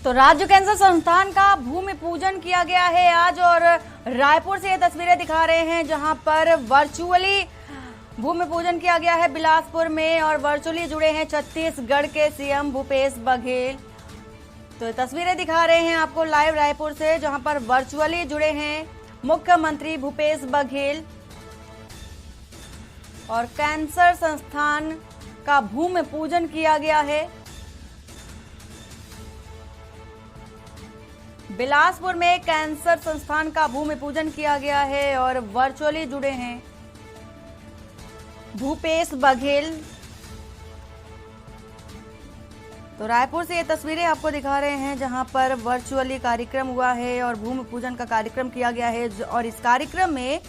तो राज्य कैंसर संस्थान का भूमि पूजन किया गया है आज, और रायपुर से ये तस्वीरें दिखा रहे हैं जहां पर वर्चुअली भूमि पूजन किया गया है बिलासपुर में, और वर्चुअली जुड़े हैं छत्तीसगढ़ के सीएम भूपेश बघेल। तो ये तस्वीरें दिखा रहे हैं आपको लाइव रायपुर से, जहां पर वर्चुअली जुड़े हैं मुख्यमंत्री भूपेश बघेल, और कैंसर संस्थान का भूमि पूजन किया गया है। बिलासपुर में कैंसर संस्थान का भूमि पूजन किया गया है और वर्चुअली जुड़े हैं भूपेश बघेल। तो रायपुर से ये तस्वीरें आपको दिखा रहे हैं जहां पर वर्चुअली कार्यक्रम हुआ है और भूमि पूजन का कार्यक्रम किया गया है, और इस कार्यक्रम में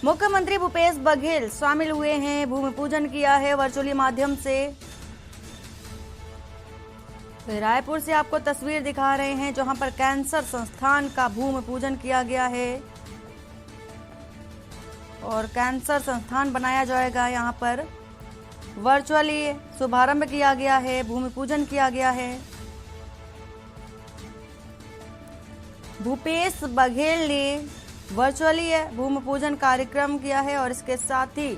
मुख्यमंत्री भूपेश बघेल शामिल हुए हैं, भूमि पूजन किया है वर्चुअली माध्यम से। तो रायपुर से आपको तस्वीर दिखा रहे हैं जहां पर कैंसर संस्थान का भूमि पूजन किया गया है, और कैंसर संस्थान बनाया जाएगा। यहां पर वर्चुअली शुभारंभ किया गया है, भूमि पूजन किया गया है। भूपेश बघेल ने वर्चुअली भूमि पूजन कार्यक्रम किया है, और इसके साथ ही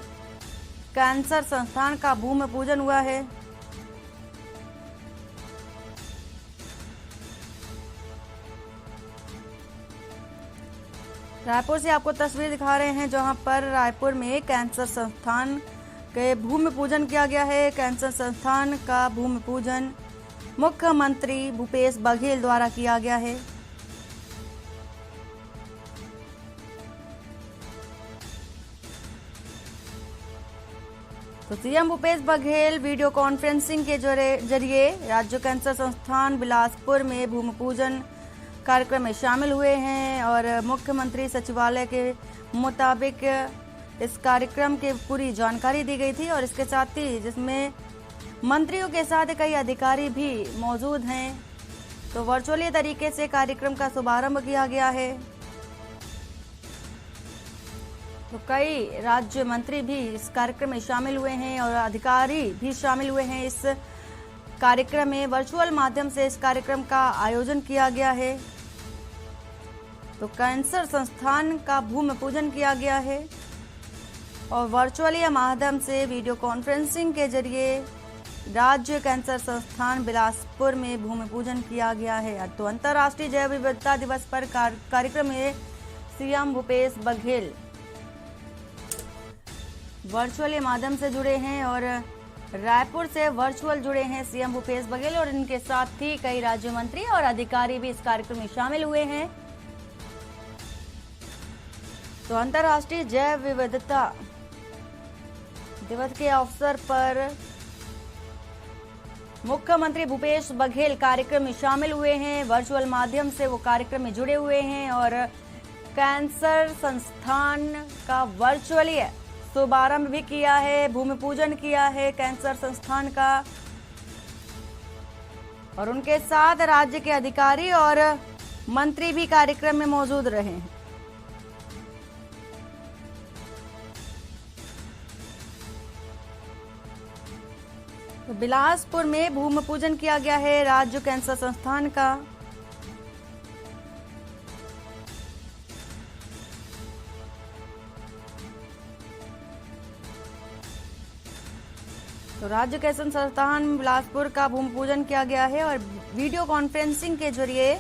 कैंसर संस्थान का भूमि पूजन हुआ है। रायपुर से आपको तस्वीर दिखा रहे हैं जहां पर रायपुर में कैंसर संस्थान के भूमि पूजन किया गया है। कैंसर संस्थान का भूमि पूजन मुख्यमंत्री भूपेश बघेल द्वारा किया गया है। तो CM Bhupesh Baghel video conferencing के जरिए राज्य कैंसर संस्थान बिलासपुर में भूमि पूजन कार्यक्रम में शामिल हुए हैं, और मुख्यमंत्री सचिवालय के मुताबिक इस कार्यक्रम की पूरी जानकारी दी गई थी, और इसके साथ ही जिसमें मंत्रियों के साथ कई अधिकारी भी मौजूद हैं। तो वर्चुअली तरीके से कार्यक्रम का शुभारंभ किया गया है। तो कई राज्य मंत्री भी इस कार्यक्रम में शामिल हुए हैं और अधिकारी भी शामिल हुए हैं। इस कार्यक्रम में वर्चुअल माध्यम से इस कार्यक्रम का आयोजन किया गया है। तो कैंसर संस्थान का भूमि पूजन किया गया है, और वर्चुअली माध्यम से वीडियो कॉन्फ्रेंसिंग के जरिए राज्य कैंसर संस्थान बिलासपुर में भूमि पूजन किया गया है। तो अंतर्राष्ट्रीय जैव विविधता दिवस पर कार्यक्रम में सीएम भूपेश बघेल वर्चुअली माध्यम से जुड़े हैं, और रायपुर से वर्चुअल जुड़े हैं सीएम भूपेश बघेल, और इनके साथ ही कई राज्य मंत्री और अधिकारी भी इस कार्यक्रम में शामिल हुए हैं। तो अंतर्राष्ट्रीय जैव विविधता दिवस के अवसर पर मुख्यमंत्री भूपेश बघेल कार्यक्रम में शामिल हुए हैं, वर्चुअल माध्यम से वो कार्यक्रम में जुड़े हुए हैं, और कैंसर संस्थान का वर्चुअली शुभारंभ भी किया है, भूमि पूजन किया है कैंसर संस्थान का, और उनके साथ राज्य के अधिकारी और मंत्री भी कार्यक्रम में मौजूद रहे हैं। तो बिलासपुर में भूमि पूजन किया गया है राज्य कैंसर संस्थान का। तो राज्य कैंसर संस्थान बिलासपुर का भूमि पूजन किया गया है, और वीडियो कॉन्फ्रेंसिंग के जरिए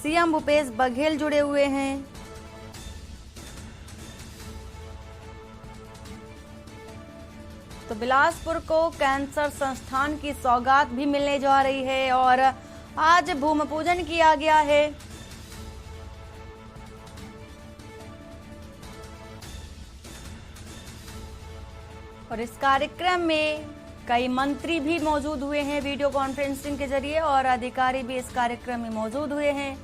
सीएम भूपेश बघेल जुड़े हुए हैं। तो बिलासपुर को कैंसर संस्थान की सौगात भी मिलने जा रही है, और आज भूमि पूजन किया गया है। और इस कार्यक्रम में कई मंत्री भी मौजूद हुए हैं वीडियो कॉन्फ्रेंसिंग के जरिए, और अधिकारी भी इस कार्यक्रम में मौजूद हुए हैं।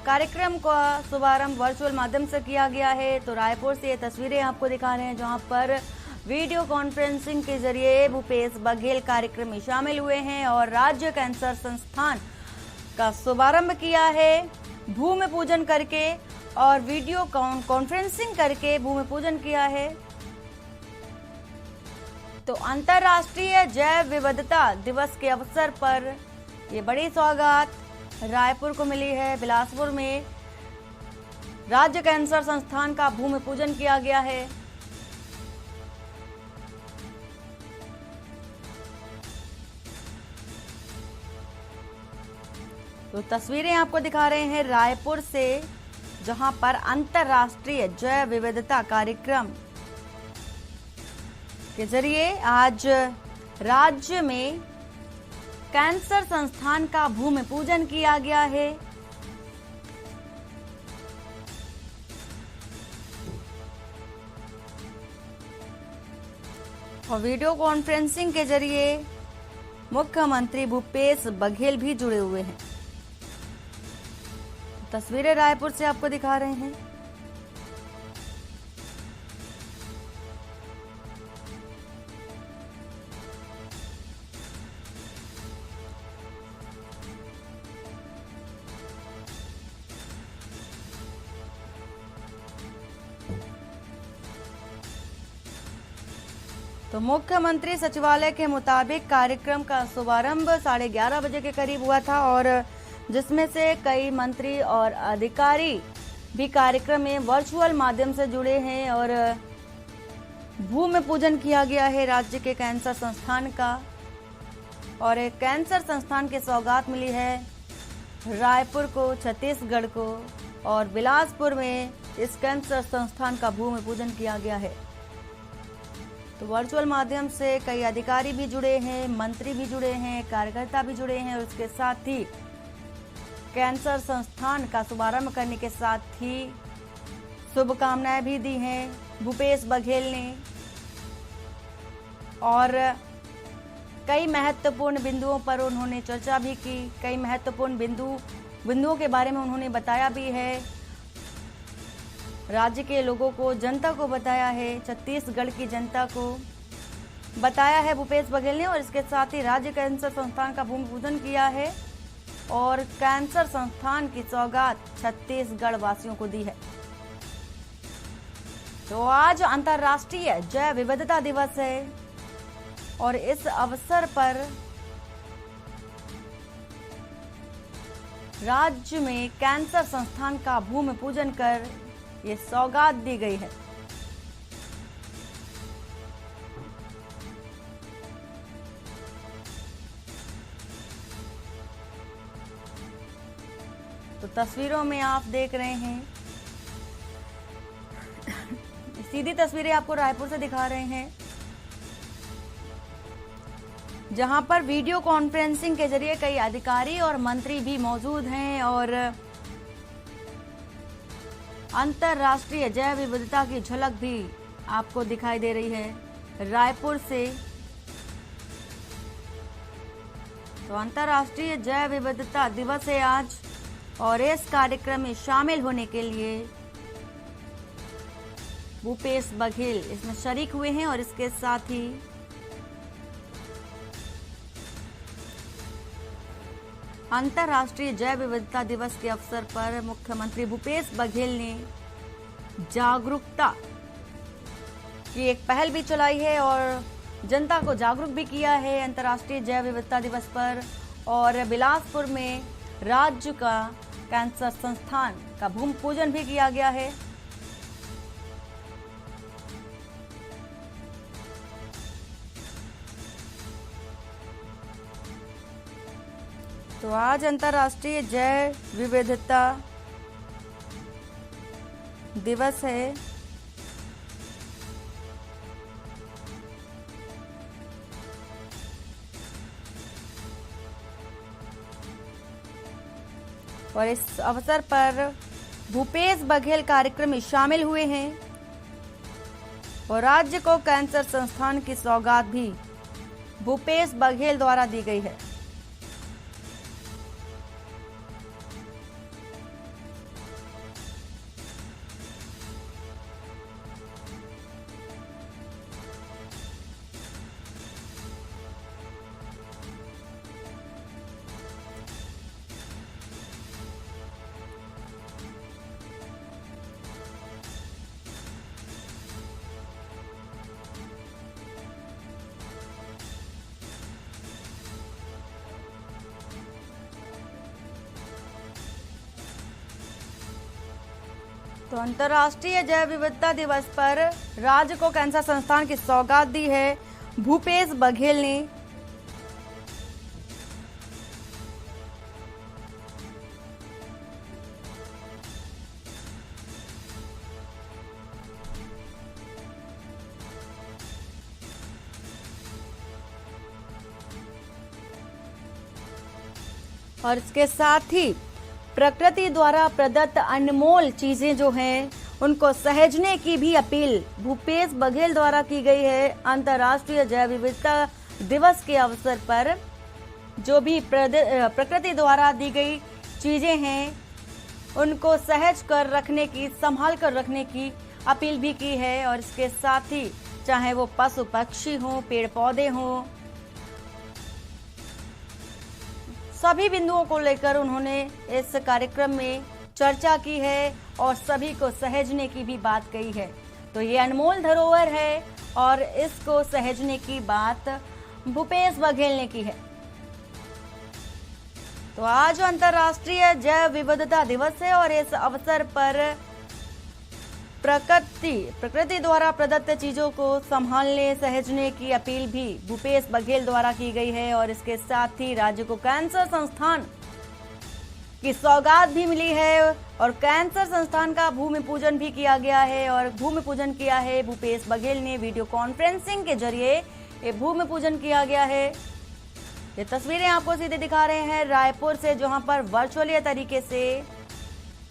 कार्यक्रम का शुभारंभ वर्चुअल माध्यम से किया गया है। तो रायपुर से ये तस्वीरें आपको दिखा रहे हैं जहां पर वीडियो कॉन्फ्रेंसिंग के जरिए भूपेश बघेल कार्यक्रम में शामिल हुए हैं, और राज्य कैंसर संस्थान का शुभारंभ किया है भूमि पूजन करके, और वीडियो कॉन्फ्रेंसिंग करके भूमि पूजन किया है। तो अंतर्राष्ट्रीय जैव विविधता दिवस के अवसर पर ये बड़ी सौगात रायपुर को मिली है। बिलासपुर में राज्य कैंसर संस्थान का भूमि पूजन किया गया है। तो तस्वीरें आपको दिखा रहे हैं रायपुर से, जहां पर अंतर्राष्ट्रीय जैव विविधता कार्यक्रम के जरिए आज राज्य में कैंसर संस्थान का भूमि पूजन किया गया है। और वीडियो कॉन्फ्रेंसिंग के जरिए मुख्यमंत्री भूपेश बघेल भी जुड़े हुए हैं। तस्वीरें रायपुर से आपको दिखा रहे हैं। तो मुख्यमंत्री सचिवालय के मुताबिक कार्यक्रम का शुभारंभ 11:30 बजे के करीब हुआ था और जिसमें से कई मंत्री और अधिकारी भी कार्यक्रम में वर्चुअल माध्यम से जुड़े हैं और भूमि पूजन किया गया है राज्य के कैंसर संस्थान का। और एक कैंसर संस्थान की सौगात मिली है रायपुर को, छत्तीसगढ़ को, और बिलासपुर में इस कैंसर संस्थान का भूमि पूजन किया गया है। तो वर्चुअल माध्यम से कई अधिकारी भी जुड़े हैं, मंत्री भी जुड़े हैं, कार्यकर्ता भी जुड़े हैं और उसके साथ ही कैंसर संस्थान का शुभारंभ करने के साथ ही शुभकामनाएं भी दी हैं भूपेश बघेल ने। और कई महत्वपूर्ण बिंदुओं पर उन्होंने चर्चा भी की, कई महत्वपूर्ण बिंदुओं के बारे में उन्होंने बताया भी है, राज्य के लोगों को, जनता को बताया है, छत्तीसगढ़ की जनता को बताया है भूपेश बघेल ने। और इसके साथ ही राज्य कैंसर संस्थान का भूमि पूजन किया है और कैंसर संस्थान की सौगात छत्तीसगढ़ वासियों को दी है। तो आज अंतर्राष्ट्रीय जैव विविधता दिवस है और इस अवसर पर राज्य में कैंसर संस्थान का भूमि पूजन कर ये सौगात दी गई है। तो तस्वीरों में आप देख रहे हैं, सीधी तस्वीरें आपको रायपुर से दिखा रहे हैं, जहां पर वीडियो कॉन्फ्रेंसिंग के जरिए कई अधिकारी और मंत्री भी मौजूद हैं और अंतर्राष्ट्रीय जैव विविधता की झलक भी आपको दिखाई दे रही है रायपुर से। तो अंतर्राष्ट्रीय जैव विविधता दिवस है आज और इस कार्यक्रम में शामिल होने के लिए भूपेश बघेल इसमें शरीक हुए हैं। और इसके साथ ही अंतर्राष्ट्रीय जैव विविधता दिवस के अवसर पर मुख्यमंत्री भूपेश बघेल ने जागरूकता की एक पहल भी चलाई है और जनता को जागरूक भी किया है अंतर्राष्ट्रीय जैव विविधता दिवस पर। और बिलासपुर में राज्य का कैंसर संस्थान का भूमि पूजन भी किया गया है। तो आज अंतर्राष्ट्रीय जैव विविधता दिवस है। और इस अवसर पर भूपेश बघेल कार्यक्रम में शामिल हुए हैं और राज्य को कैंसर संस्थान की सौगात भी भूपेश बघेल द्वारा दी गई है। तो अंतर्राष्ट्रीय जैव विविधता दिवस पर राज्य को कैंसर संस्थान की सौगात दी है भूपेश बघेल ने। और इसके साथ ही प्रकृति द्वारा प्रदत्त अनमोल चीजें जो हैं उनको सहेजने की भी अपील भूपेश बघेल द्वारा की गई है। अंतर्राष्ट्रीय जैव विविधता दिवस के अवसर पर जो भी प्रकृति द्वारा दी गई चीजें हैं उनको सहेज कर रखने की, संभाल कर रखने की अपील भी की है। और इसके साथ ही चाहे वो पशु पक्षी हों, पेड़ पौधे हों, सभी बिंदुओं को लेकर उन्होंने इस कार्यक्रम में चर्चा की है और सभी को सहेजने की भी बात कही है। तो ये अनमोल धरोहर है और इसको सहेजने की बात भूपेश बघेल ने की है। तो आज अंतर्राष्ट्रीय जैव विविधता दिवस है और इस अवसर पर प्रकृति द्वारा प्रदत्त चीजों को संभालने, सहेजने की अपील भी भूपेश बघेल द्वारा की गई है। और इसके साथ ही राज्य को कैंसर संस्थान की सौगात भी मिली है और कैंसर संस्थान का भूमि पूजन भी किया गया है। और भूमि पूजन किया है भूपेश बघेल ने, वीडियो कॉन्फ्रेंसिंग के जरिए ये भूमि पूजन किया गया है। ये तस्वीरें आपको सीधे दिखा रहे हैं रायपुर से, जहां पर वर्चुअली तरीके से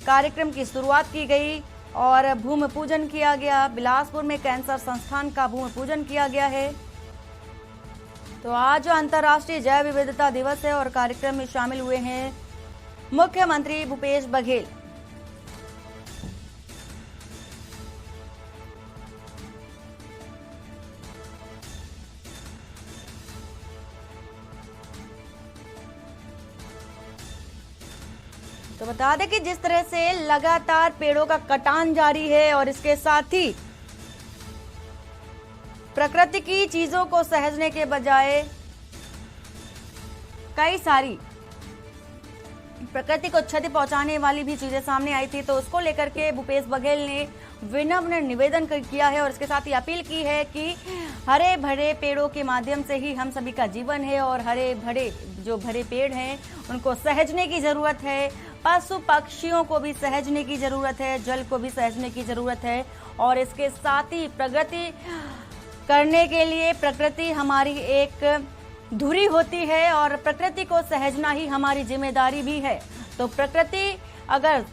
कार्यक्रम की शुरुआत की गई और भूमि पूजन किया गया। बिलासपुर में कैंसर संस्थान का भूमि पूजन किया गया है। तो आज अंतर्राष्ट्रीय जैव विविधता दिवस है और कार्यक्रम में शामिल हुए हैं मुख्यमंत्री भूपेश बघेल। तो बता दें कि जिस तरह से लगातार पेड़ों का कटान जारी है और इसके साथ ही प्रकृति की चीजों को सहेजने के बजाय कई सारी प्रकृति को क्षति पहुंचाने वाली भी चीजें सामने आई थी। तो उसको लेकर के भूपेश बघेल ने विनम्र निवेदन किया है और इसके साथ ही अपील की है कि हरे भरे पेड़ों के माध्यम से ही हम सभी का जीवन है और हरे भरे जो भरे पेड़ हैं उनको सहेजने की जरूरत है। पशु पक्षियों को भी सहेजने की जरूरत है, जल को भी सहेजने की जरूरत है। और इसके साथ ही प्रगति करने के लिए प्रकृति हमारी एक धुरी होती है और प्रकृति को सहेजना ही हमारी जिम्मेदारी भी है। तो प्रकृति अगर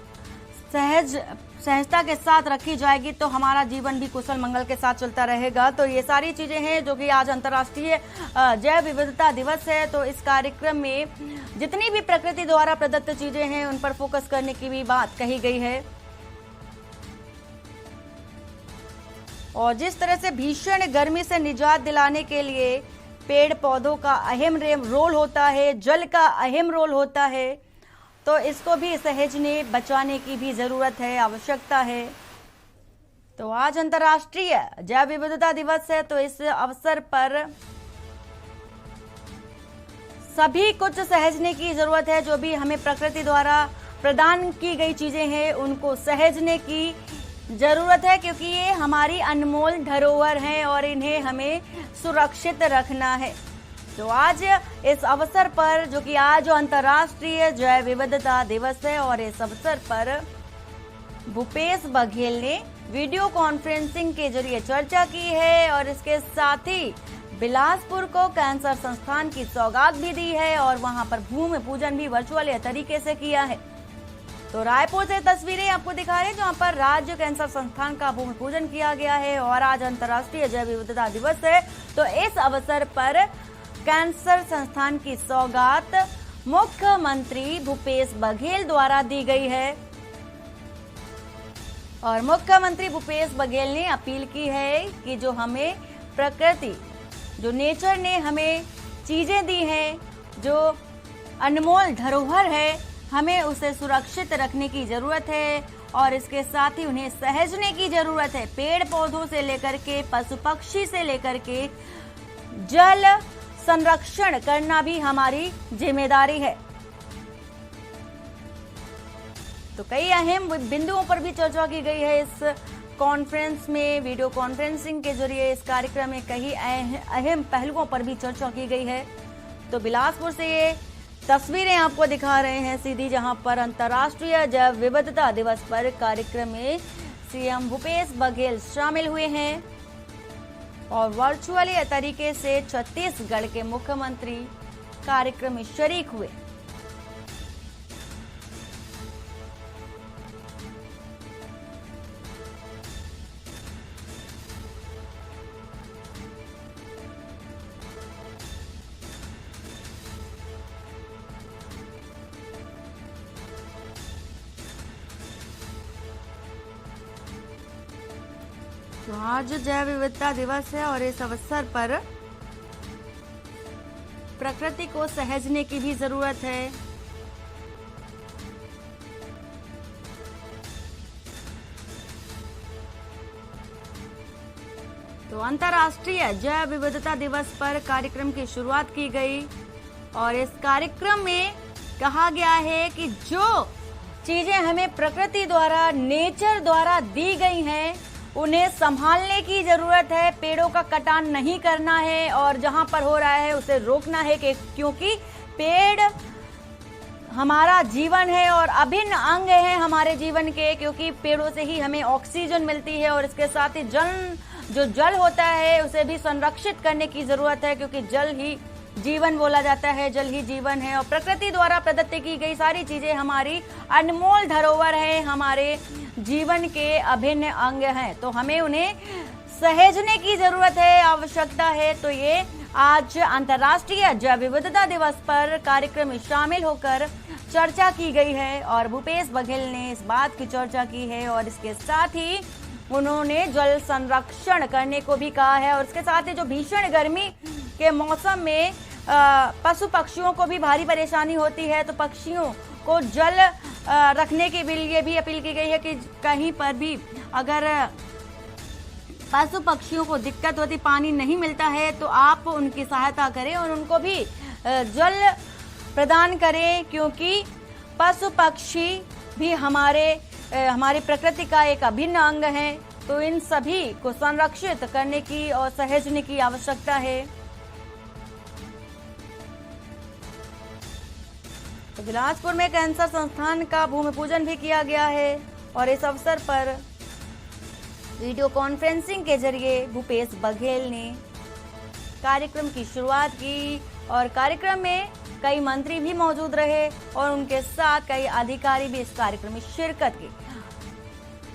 सहजता के साथ रखी जाएगी तो हमारा जीवन भी कुशल मंगल के साथ चलता रहेगा। तो ये सारी चीजें हैं जो कि आज अंतर्राष्ट्रीय जैव विविधता दिवस है। तो इस कार्यक्रम में जितनी भी प्रकृति द्वारा प्रदत्त चीजें हैं उन पर फोकस करने की भी बात कही गई है। और जिस तरह से भीषण गर्मी से निजात दिलाने के लिए पेड़ पौधों का अहम रोल होता है, जल का अहम रोल होता है, तो इसको भी सहेजने बचाने की भी जरूरत है, आवश्यकता है। तो आज अंतर्राष्ट्रीय जैव विविधता दिवस है तो इस अवसर पर सभी कुछ सहेजने की जरूरत है। जो भी हमें प्रकृति द्वारा प्रदान की गई चीजें हैं उनको सहेजने की जरूरत है, क्योंकि ये हमारी अनमोल धरोहर हैं और इन्हें हमें सुरक्षित रखना है। तो आज इस अवसर पर जो कि आज अंतर्राष्ट्रीय जैव विविधता दिवस है और इस अवसर पर भूपेश बघेल ने वीडियो कॉन्फ्रेंसिंग के जरिए चर्चा की है और इसके साथ ही बिलासपुर को कैंसर संस्थान की सौगात भी दी है और वहां पर भूमि पूजन भी वर्चुअल तरीके से किया है। तो रायपुर से तस्वीरें आपको दिखा रहे हैं जहां पर राज्य कैंसर संस्थान का भूमि पूजन किया गया है और आज अंतर्राष्ट्रीय जैव विविधता दिवस है। तो इस अवसर पर कैंसर संस्थान की सौगात मुख्यमंत्री भूपेश बघेल द्वारा दी गई है और मुख्यमंत्री भूपेश बघेल ने अपील की है कि जो हमें प्रकृति, जो नेचर ने हमें चीजें दी हैं, जो अनमोल धरोहर है, हमें उसे सुरक्षित रखने की जरूरत है और इसके साथ ही उन्हें सहेजने की जरूरत है। पेड़ पौधों से लेकर के पशु पक्षी से लेकर के जल संरक्षण करना भी हमारी जिम्मेदारी है। तो कई अहम बिंदुओं पर भी चर्चा की गई है इस कॉन्फ्रेंस में। वीडियो कॉन्फ्रेंसिंग के जरिए इस कार्यक्रम में कई अहम पहलुओं पर भी चर्चा की गई है। तो बिलासपुर से ये तस्वीरें आपको दिखा रहे हैं सीधी, जहां पर अंतर्राष्ट्रीय जैव विविधता दिवस पर कार्यक्रम में सीएम भूपेश बघेल शामिल हुए हैं और वर्चुअली तरीके से छत्तीसगढ़ के मुख्यमंत्री कार्यक्रम में शरीक हुए। तो आज जैव विविधता दिवस है और इस अवसर पर प्रकृति को सहेजने की भी जरूरत है। तो अंतर्राष्ट्रीय जैव विविधता दिवस पर कार्यक्रम की शुरुआत की गई और इस कार्यक्रम में कहा गया है कि जो चीजें हमें प्रकृति द्वारा, नेचर द्वारा दी गई हैं, उन्हें संभालने की जरूरत है। पेड़ों का कटान नहीं करना है और जहां पर हो रहा है उसे रोकना है, क्योंकि पेड़ हमारा जीवन है और अभिन्न अंग है हमारे जीवन के, क्योंकि पेड़ों से ही हमें ऑक्सीजन मिलती है और इसके साथ ही जो जल होता है उसे भी संरक्षित करने की जरूरत है, क्योंकि जल ही जीवन बोला जाता है, जल ही जीवन है। और प्रकृति द्वारा प्रदत्त की गई सारी चीजें हमारी अनमोल धरोहर है, हमारे जीवन के अभिन्न अंग हैं। तो हमें उन्हें सहेजने की जरूरत है, आवश्यकता है। तो ये आज अंतर्राष्ट्रीय जैव विविधता दिवस पर कार्यक्रम में शामिल होकर चर्चा की गई है और भूपेश बघेल ने इस बात की चर्चा की है और इसके साथ ही उन्होंने जल संरक्षण करने को भी कहा है। और इसके साथ ही जो भीषण गर्मी के मौसम में पशु पक्षियों को भी भारी परेशानी होती है, तो पक्षियों को जल रखने के लिए भी अपील की गई है कि कहीं पर भी अगर पशु पक्षियों को दिक्कत होती, पानी नहीं मिलता है, तो आप उनकी सहायता करें और उनको भी जल प्रदान करें, क्योंकि पशु पक्षी भी हमारी प्रकृति का एक अभिन्न अंग है। तो इन सभी को संरक्षित करने की और सहेजने की आवश्यकता है। तो बिलासपुर में कैंसर संस्थान का भूमि पूजन भी किया गया है और इस अवसर पर वीडियो कॉन्फ्रेंसिंग के जरिए भूपेश बघेल ने कार्यक्रम की शुरुआत की और कार्यक्रम में कई मंत्री भी मौजूद रहे और उनके साथ कई अधिकारी भी इस कार्यक्रम में शिरकत की।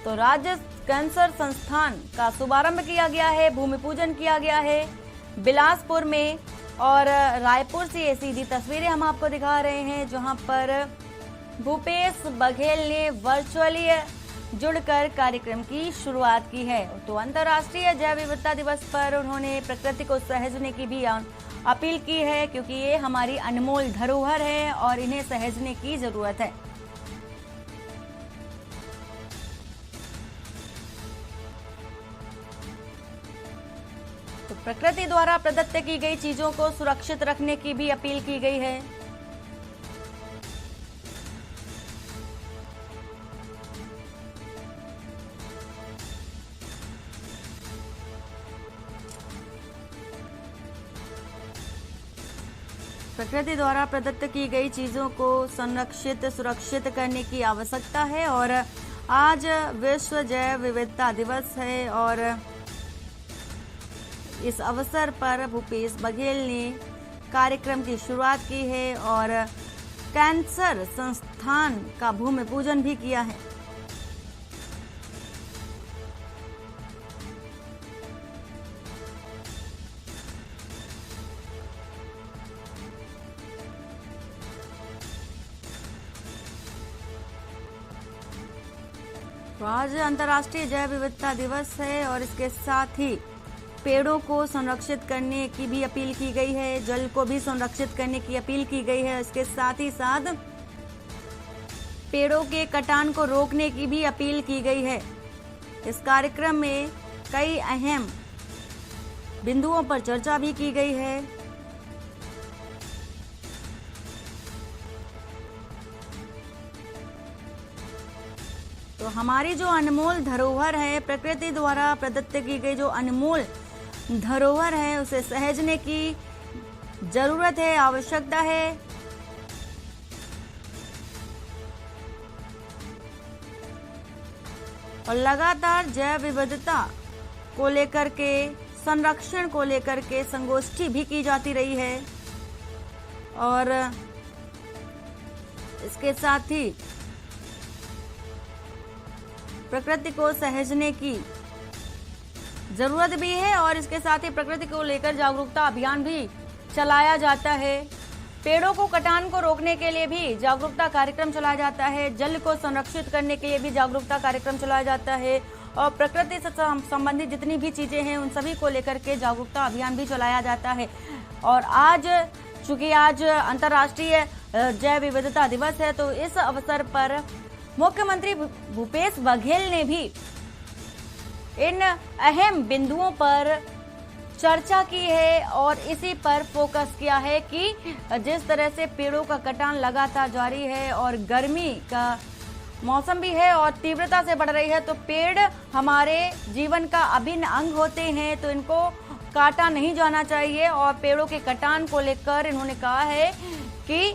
तो राज्य कैंसर संस्थान का शुभारंभ किया गया है, भूमि पूजन किया गया है बिलासपुर में। और रायपुर से ये सीधी तस्वीरें हम आपको दिखा रहे हैं, जहां पर भूपेश बघेल ने वर्चुअली जुड़कर कार्यक्रम की शुरुआत की है। तो अंतर्राष्ट्रीय जैव विविधता दिवस पर उन्होंने प्रकृति को सहेजने की भी अपील की है, क्योंकि ये हमारी अनमोल धरोहर है और इन्हें सहेजने की जरूरत है। तो प्रकृति द्वारा प्रदत्त की गई चीजों को सुरक्षित रखने की भी अपील की गई है। प्रकृति द्वारा प्रदत्त की गई चीजों को संरक्षित, सुरक्षित करने की आवश्यकता है और आज विश्व जैव विविधता दिवस है और इस अवसर पर भूपेश बघेल ने कार्यक्रम की शुरुआत की है और कैंसर संस्थान का भूमि पूजन भी किया है। तो आज अंतर्राष्ट्रीय जैव विविधता दिवस है और इसके साथ ही पेड़ों को संरक्षित करने की भी अपील की गई है, जल को भी संरक्षित करने की अपील की गई है। इसके साथ ही साथ पेड़ों के कटान को रोकने की भी अपील की गई है। इस कार्यक्रम में कई अहम बिंदुओं पर चर्चा भी की गई है। तो हमारी जो अनमोल धरोहर है, प्रकृति द्वारा प्रदत्त की गई जो अनमोल धरोहर है, उसे सहेजने की जरूरत है, आवश्यकता है। और लगातार जैव विविधता को लेकर के, संरक्षण को लेकर के संगोष्ठी भी की जाती रही है और इसके साथ ही प्रकृति को सहेजने की जरूरत भी है और इसके साथ ही प्रकृति को लेकर जागरूकता अभियान भी चलाया जाता है। पेड़ों को कटान को रोकने के लिए भी जागरूकता कार्यक्रम चलाया जाता है, जल को संरक्षित करने के लिए भी जागरूकता कार्यक्रम चलाया जाता है और प्रकृति से संबंधित जितनी भी चीजें हैं उन सभी को लेकर के जागरूकता अभियान भी चलाया जाता है। और आज चूंकि आज अंतर्राष्ट्रीय जैव विविधता दिवस है, तो इस अवसर पर मुख्यमंत्री भूपेश बघेल ने भी इन अहम बिंदुओं पर चर्चा की है और इसी पर फोकस किया है कि जिस तरह से पेड़ों का कटान लगातार जारी है और गर्मी का मौसम भी है और तीव्रता से बढ़ रही है, तो पेड़ हमारे जीवन का अभिन्न अंग होते हैं, तो इनको काटा नहीं जाना चाहिए। और पेड़ों के कटान को लेकर इन्होंने कहा है कि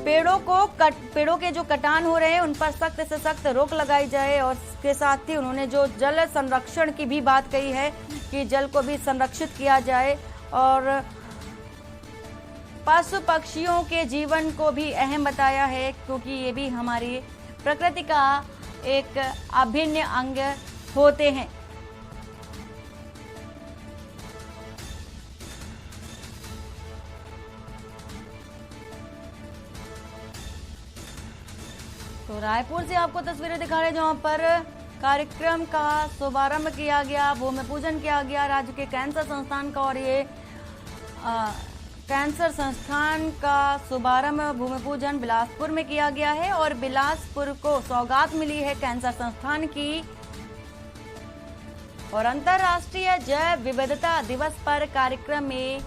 पेड़ों के जो कटान हो रहे हैं उन पर सख्त से सख्त रोक लगाई जाए। और इसके साथ ही उन्होंने जो जल संरक्षण की भी बात कही है कि जल को भी संरक्षित किया जाए और पशु पक्षियों के जीवन को भी अहम बताया है, क्योंकि ये भी हमारी प्रकृति का एक अभिन्न अंग होते हैं। तो रायपुर से आपको तस्वीरें दिखा रहे हैं जहां पर कार्यक्रम का शुभारंभ किया गया, भूमि पूजन किया गया राज्य के कैंसर संस्थान का। और ये कैंसर संस्थान का शुभारंभ भूमि पूजन बिलासपुर में किया गया है और बिलासपुर को सौगात मिली है कैंसर संस्थान की। और अंतर्राष्ट्रीय जैव विविधता दिवस पर कार्यक्रम में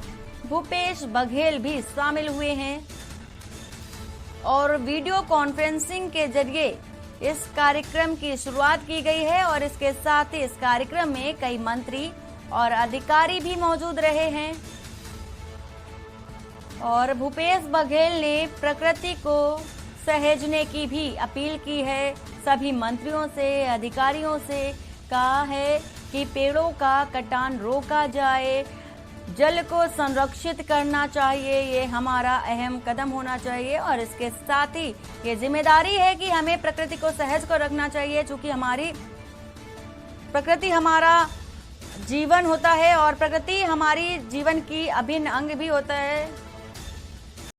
भूपेश बघेल भी शामिल हुए हैं और वीडियो कॉन्फ्रेंसिंग के जरिए इस कार्यक्रम की शुरुआत की गई है। और इसके साथ ही इस कार्यक्रम में कई मंत्री और अधिकारी भी मौजूद रहे हैं और भूपेश बघेल ने प्रकृति को सहेजने की भी अपील की है। सभी मंत्रियों से, अधिकारियों से कहा है कि पेड़ों का कटान रोका जाए, जल को संरक्षित करना चाहिए, ये हमारा अहम कदम होना चाहिए। और इसके साथ ही ये जिम्मेदारी है कि हमें प्रकृति को सहेज कर रखना चाहिए, क्योंकि हमारी प्रकृति हमारा जीवन होता है और प्रकृति हमारी जीवन की अभिन्न अंग भी होता है।